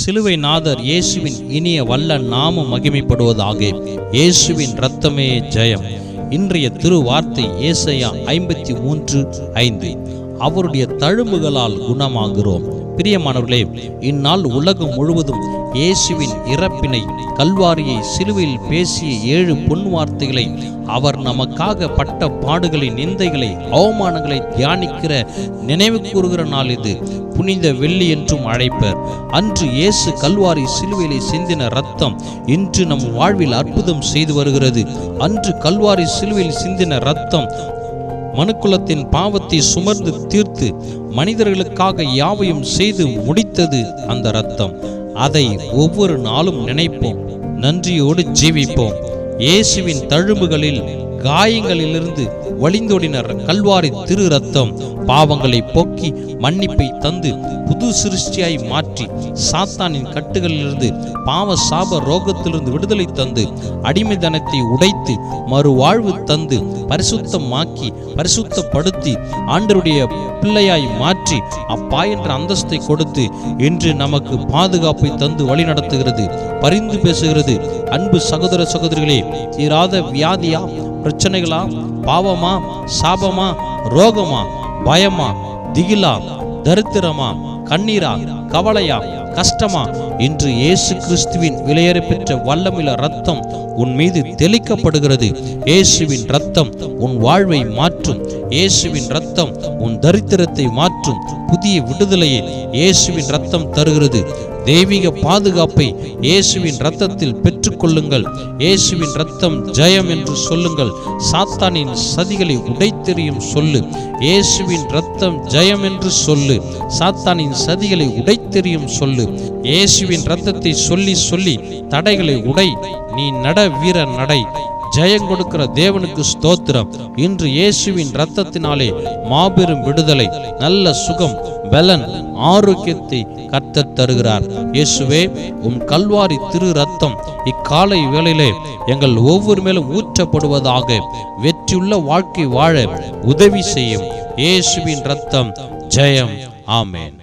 சிலுவை நாதர் இயேசுவின் இனிய வல்ல நாமம் மகிமைப்படுவதாக. இயேசுவின் இரத்தமே ஜெயம். இன்றைய திருவார்த்தை ஏசாயா 53:5. அவருடைய தழும்புகளால் குணமாகிறோம். பிரியமானவர்களே, இந்நாள் உலகம் முழுவதும் இயேசுவின் இறப்பினை, கல்வாரியை, சிலுவையில் பேசிய 7 பொன் வார்த்தைகளை, அவர் நமக்காக பட்ட பாடுகளை, நிந்தைகளை, அவமானங்களை தியானிக்கிற, நினைவு கூறுகிற நாள் இது. புனித வெள்ளி என்றும் அழைப்பர். அன்று இயேசு கல்வாரி சிலுவையிலே சிந்தின இரத்தம் இன்று நம் வாழ்வில் அற்புதம் செய்து வருகிறது. அன்று கல்வாரி சிலுவையில் சிந்தின இரத்தம் மனுக்குலத்தின் பாவத்தை சுமர்ந்து தீர்த்து மனிதர்களுக்காக யாவையும் செய்து முடித்தது அந்த இரத்தம். அதை ஒவ்வொரு நாளும் நினைப்போம், நன்றியோடு ஜீவிப்போம். இயேசுவின் தழும்புகளில், காயங்களிலிருந்து வழிந்தோடினர் கல்வாரி திரு ரத்தம் பாவங்களை போக்கி மன்னிப்பை தந்து புது சிருஷ்டியாய் மாற்றி சாத்தானின் கட்டுகளிலிருந்து, பாவ சாப ரோகத்திலிருந்து விடுதலை தந்து, அடிமைத்தனத்தை உடைத்து மறுவாழ்வு தந்து, பரிசுத்தமாக்கி பரிசுத்தப்படுத்தி ஆண்டவருடைய பிள்ளையாய் மாற்றி அப்பா என்ற அந்தஸ்தை கொடுத்து இன்று நமக்கு பாதுகாப்பை தந்து வழி நடத்துகிறது, பரிந்து பேசுகிறது. அன்பு சகோதர சகோதரிகளே, தீராத வியாதியா, பிரச்சனைகளா, பாவமா, சாபமா, ரோகமா, பயமா, திகிலா, தரித்திரமா, கண்ணீரா, கவலையா, கஷ்டமா, இன்று இயேசு கிறிஸ்துவின் விலையேற பெற்ற வல்லமில்ல ரத்தம் உன் மீது தெளிக்கப்படுகிறது. இயேசுவின் ரத்தம் உன் வாழ்வை மாற்றும். இயேசுவின் ரத்தம் உன் தரித்திரத்தை மாற்றும். புதிய விடுதலையை இயேசுவின் ரத்தம் தருகிறது. தெய்வீக பாதுகாப்பை இயேசுவின் இரத்தத்தில் பெற்றுக்கொள்ளுங்கள். இயேசுவின் இரத்தம் ஜெயம் என்று சொல்லுங்கள். சாத்தானின் சதிகளை உடைத்தெறியும் சொல்லு. இயேசுவின் இரத்தம் ஜெயம் என்று சொல்லு. சாத்தானின் சதிகளை உடைத்தெறியும் சொல்லு. இயேசுவின் இரத்தத்தை சொல்லி சொல்லி தடைகளை உடை. நீ நட வீர நடை. ஜெயம் கொடுக்கிற தேவனுக்கு ஸ்தோத்திரம். இன்று இயேசுவின் இரத்தத்தினாலே மாபெரும் விடுதலை, நல்ல சுகம், பலன், ஆரோக்கியத்தை கர்த்தர் தருகிறார். இயேசுவே, உம் கல்வாரி திரு ரத்தம் இக்காலை வேளையிலே எங்கள் ஒவ்வொரு மேலும் ஊற்றப்படுவதாக. வெற்றியுள்ள வாழ்க்கை வாழ உதவி செய்யும். இயேசுவின் ரத்தம் ஜெயம். ஆமென்.